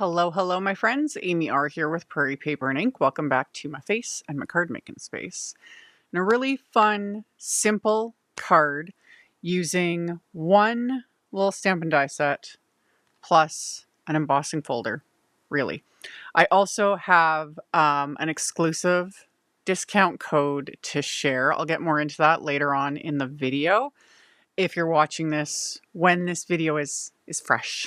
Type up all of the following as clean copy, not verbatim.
Hello, my friends. AmyR here with Prairie Paper and Ink. Welcome back to my face and my card making space. And a really fun, simple card using one little stamp and die set plus an embossing folder, really. I also have an exclusive discount code to share. I'll get more into that later on in the video. If you're watching this when this video is fresh.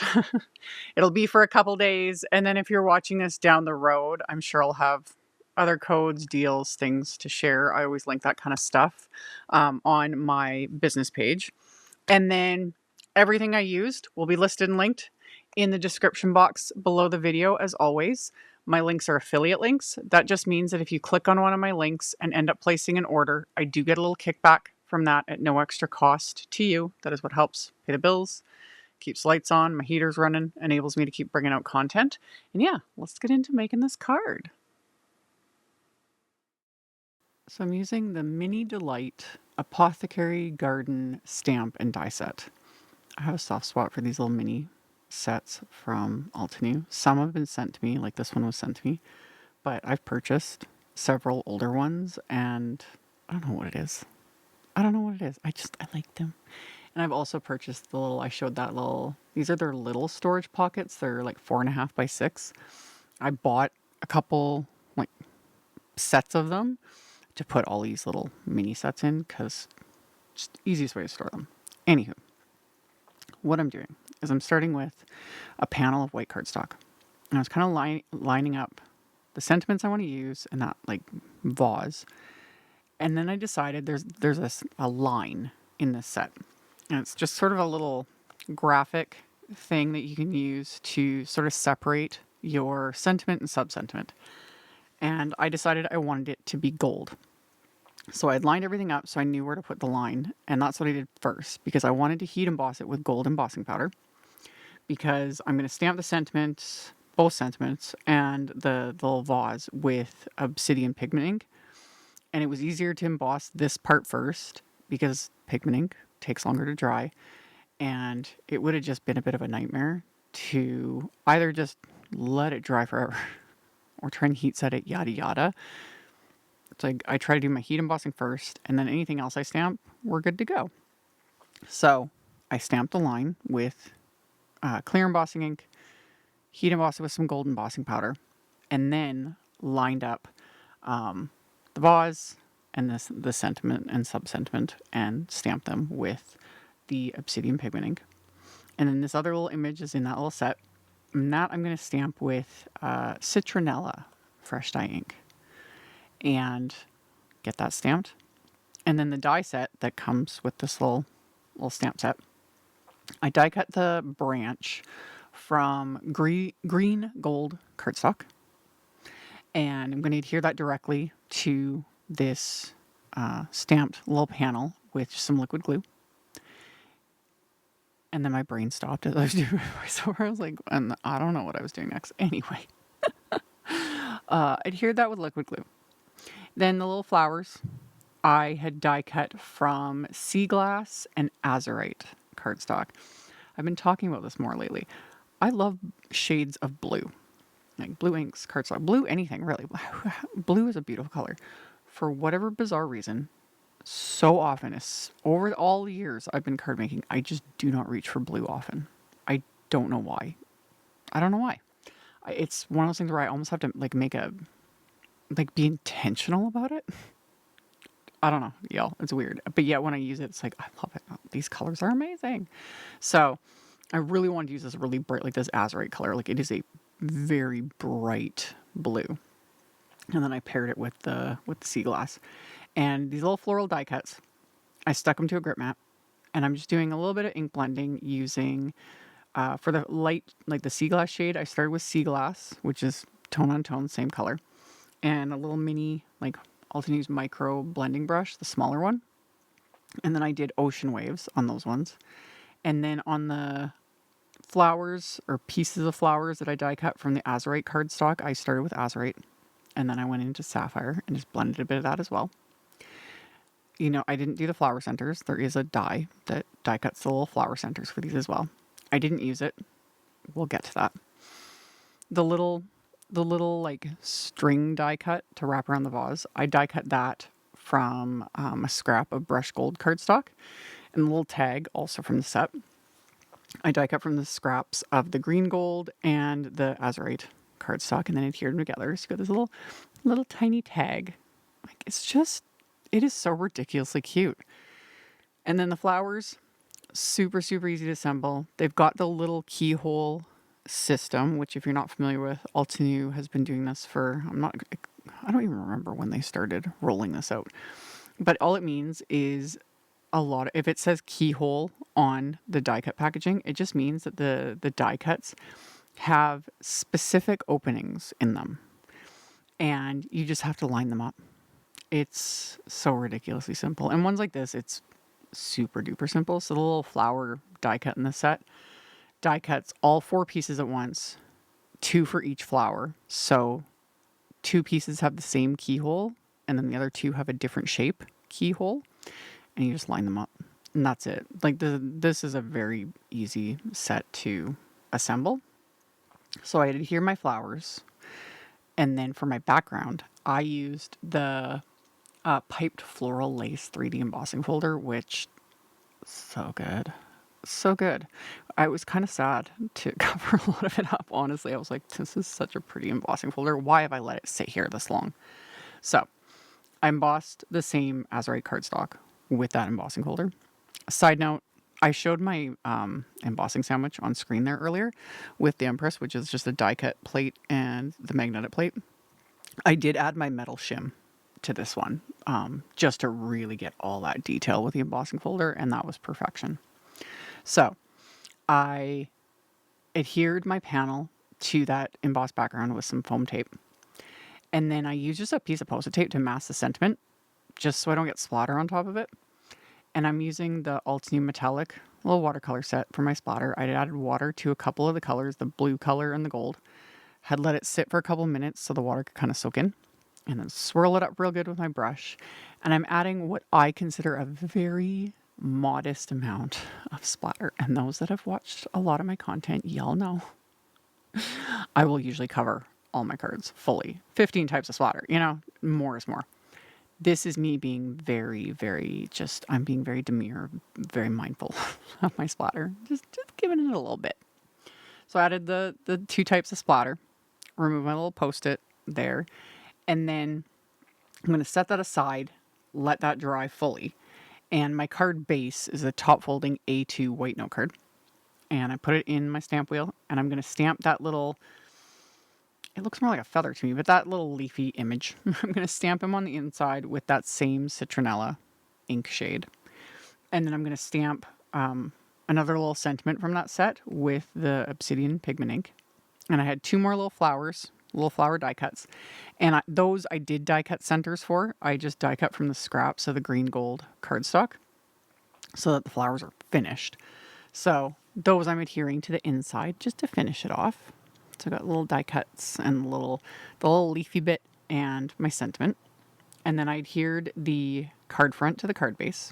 It'll be for a couple days, and then if you're watching this down the road, I'm sure I'll have other codes, deals, things to share. I always link that kind of stuff on my business page. And then everything I used will be listed and linked in the description box below the video, as always. My links are affiliate links. That just means that if you click on one of my links and end up placing an order, I do get a little kickback from that at no extra cost to you. That is what helps pay the bills, keeps lights on, my heater's running, enables me to keep bringing out content. And yeah, let's get into making this card. So I'm using the Mini Delight Apothecary Garden Stamp and Die Set. I have a soft spot for these little mini sets from Altenew. Some have been sent to me, like this one was sent to me, but I've purchased several older ones and I don't know what it is. I like them. And I've also purchased the little, I showed that little, these are their little storage pockets. They're like 4.5 by 6. I bought a couple like sets of them to put all these little mini sets in because it's the easiest way to store them. Anywho, what I'm doing is I'm starting with a panel of white cardstock. And I was kind of lining up the sentiments I want to use in that like vase. And then I decided there's a line in this set. And it's just sort of a little graphic thing that you can use to sort of separate your sentiment and sub-sentiment. And I decided I wanted it to be gold. So I had lined everything up so I knew where to put the line. And that's what I did first because I wanted to heat emboss it with gold embossing powder. Because I'm going to stamp the sentiments, both sentiments, and the little vase with Obsidian Pigment Ink. And it was easier to emboss this part first because pigment ink takes longer to dry. And it would have just been a bit of a nightmare to either just let it dry forever or try and heat set it, yada yada. It's like I try to do my heat embossing first, and then anything else I stamp, we're good to go. So I stamped the line with clear embossing ink, heat embossed it with some gold embossing powder, and then lined up the vase and the sentiment and sub-sentiment and stamp them with the Obsidian Pigment Ink. And then this other little image is in that little set. And that I'm going to stamp with Citronella Fresh Dye Ink. And get that stamped. And then the die set that comes with this little stamp set. I die cut the branch from green gold cardstock. And I'm going to adhere that directly to this stamped little panel with some liquid glue. And then my brain stopped as I was doing my voiceover. I was like, and I don't know what I was doing next. Anyway, adhered that with liquid glue. Then the little flowers I had die cut from Sea Glass and Azurite Cardstock. I've been talking about this more lately. I love shades of blue. Like blue inks, cardstock, blue anything really. Blue is a beautiful color. For whatever bizarre reason, so often, over all the years I've been card making, I just do not reach for blue often. I don't know why. It's one of those things where I almost have to like be intentional about it. I don't know, y'all. It's weird. But yet when I use it, it's like, I love it. These colors are amazing. So I really wanted to use this really bright, like this Azurite color. Like it is a very bright blue. And then I paired it with the sea glass. And these little floral die cuts, I stuck them to a grip mat. And I'm just doing a little bit of ink blending using, for the light, like the sea glass shade, I started with sea glass, which is tone on tone, same color. And a little mini, like Altenew's micro blending brush, the smaller one. And then I did ocean waves on those ones. And then on the flowers or pieces of flowers that I die cut from the Azurite cardstock, I started with Azurite. And then I went into sapphire and just blended a bit of that as well. You know, I didn't do the flower centers. There is a die that die cuts the little flower centers for these as well. I didn't use it. We'll get to that. the little like string die cut to wrap around the vase, I die cut that from a scrap of brushed gold cardstock, and the little tag also from the set. I die cut from the scraps of the green gold and the Azurite cardstock, and then adhered them together. So you got this little tiny tag. Like, it is so ridiculously cute. And then the flowers, super, super easy to assemble. They've got the little keyhole system, which if you're not familiar with, Altenew has been doing this for, I don't even remember when they started rolling this out. But all it means is if it says keyhole on the die cut packaging, it just means that the die cuts have specific openings in them. And you just have to line them up. It's so ridiculously simple. And ones like this, it's super duper simple. So the little flower die cut in the set die cuts all 4 pieces at once, 2 for each flower. So 2 pieces have the same keyhole, and then the other 2 have a different shape keyhole, and you just line them up, and that's it. Like, this is a very easy set to assemble. So I adhere my flowers, and then for my background, I used the piped floral lace 3D embossing folder, which so good. So good. I was kind of sad to cover a lot of it up, honestly. I was like, this is such a pretty embossing folder. Why have I let it sit here this long? So I embossed the same Azurite cardstock with that embossing folder. Side note, I showed my embossing sandwich on screen there earlier with the Empress, which is just a die cut plate and the magnetic plate. I did add my metal shim to this one, just to really get all that detail with the embossing folder, and that was perfection. So I adhered my panel to that embossed background with some foam tape. And then I used just a piece of Post-it tape to mask the sentiment, just so I don't get splatter on top of it. And I'm using the Altenew Metallic little watercolor set for my splatter. I added water to a couple of the colors, the blue color and the gold. Had let it sit for a couple minutes so the water could kind of soak in. And then swirl it up real good with my brush. And I'm adding what I consider a very modest amount of splatter. And those that have watched a lot of my content, y'all know I will usually cover all my cards fully. 15 types of splatter, more is more. This is me being very, very I'm being very demure, very mindful of my splatter. Just giving it a little bit. So I added the 2 types of splatter, remove my little Post-it there, and then I'm going to set that aside, let that dry fully. And my card base is a top folding A2 white note card. And I put it in my stamp wheel, and I'm going to stamp that little, it looks more like a feather to me, but that little leafy image. I'm going to stamp him on the inside with that same Citronella ink shade. And then I'm going to stamp another little sentiment from that set with the Obsidian Pigment Ink. And I had 2 more little flower die cuts. And those I did die cut centers for. I just die cut from the scraps of the green gold cardstock so that the flowers are finished. So those I'm adhering to the inside just to finish it off. So I got little die cuts and the little leafy bit and my sentiment. And then I adhered the card front to the card base.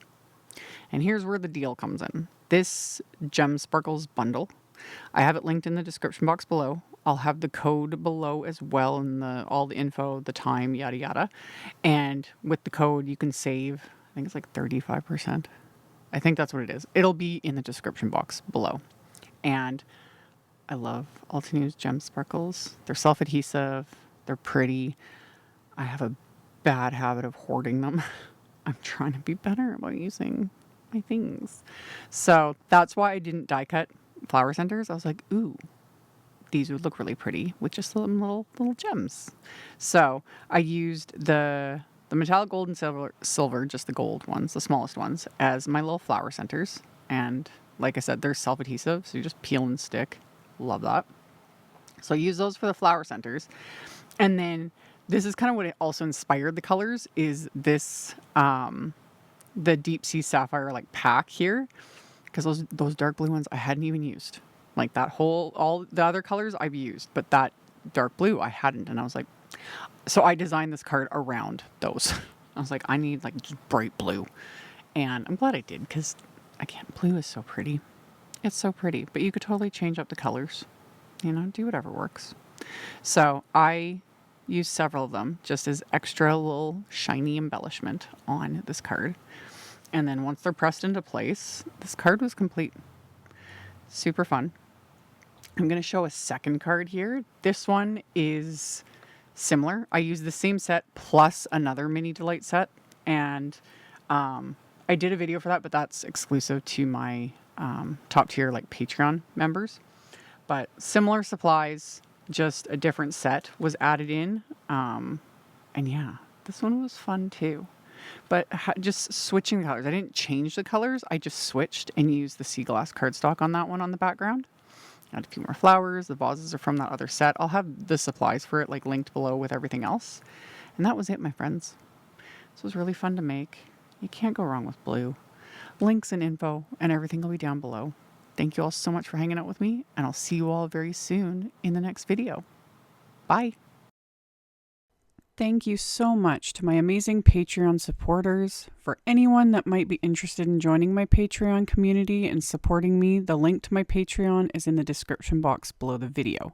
And here's where the deal comes in. This Gem Sparkles bundle, I have it linked in the description box below. I'll have the code below as well, and all the info, the time, yada yada. And with the code, you can save, I think it's like 35%. I think that's what it is. It'll be in the description box below. And I love Altenew's Gem Sparkles. They're self-adhesive. They're pretty. I have a bad habit of hoarding them. I'm trying to be better about using my things. So that's why I didn't die cut flower centers. I was like, ooh, these would look really pretty with just some little gems. So I used the metallic gold and silver, just the gold ones, the smallest ones, as my little flower centers. And like I said, they're self-adhesive, so you just peel and stick. Love that. So I use those for the flower centers. And then this is kind of what it also inspired the colors, is this, the Deep Sea Sapphire like pack here. Because those dark blue ones I hadn't even used. Like all the other colors I've used, but that dark blue I hadn't. And I was like, so I designed this card around those. I was like, I need like just bright blue. And I'm glad I did, because again, blue is so pretty. It's so pretty, but you could totally change up the colors, do whatever works. So I used several of them just as extra little shiny embellishment on this card. And then once they're pressed into place, this card was complete. Super fun. I'm going to show a second card here. This one is similar. I used the same set plus another Mini Delight set. And I did a video for that, but that's exclusive to my top tier like Patreon members. But similar supplies, just a different set was added in. And yeah, this one was fun too. But just switching the colors. I didn't change the colors. I just switched and used the Glass Cardstock on that one on the background. Add a few more flowers. The vases are from that other set. I'll have the supplies for it like linked below with everything else. And that was it, my friends. This was really fun to make. You can't go wrong with blue. Links and info and everything will be down below. Thank you all so much for hanging out with me, and I'll see you all very soon in the next video. Bye. Thank you so much to my amazing Patreon supporters. For anyone that might be interested in joining my Patreon community and supporting me, the link to my Patreon is in the description box below the video.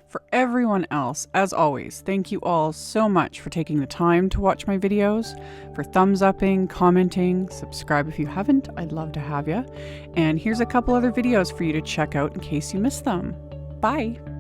For everyone else, as always, thank you all so much for taking the time to watch my videos, for thumbs upping, commenting, subscribe if you haven't, I'd love to have you. And here's a couple other videos for you to check out in case you missed them. Bye!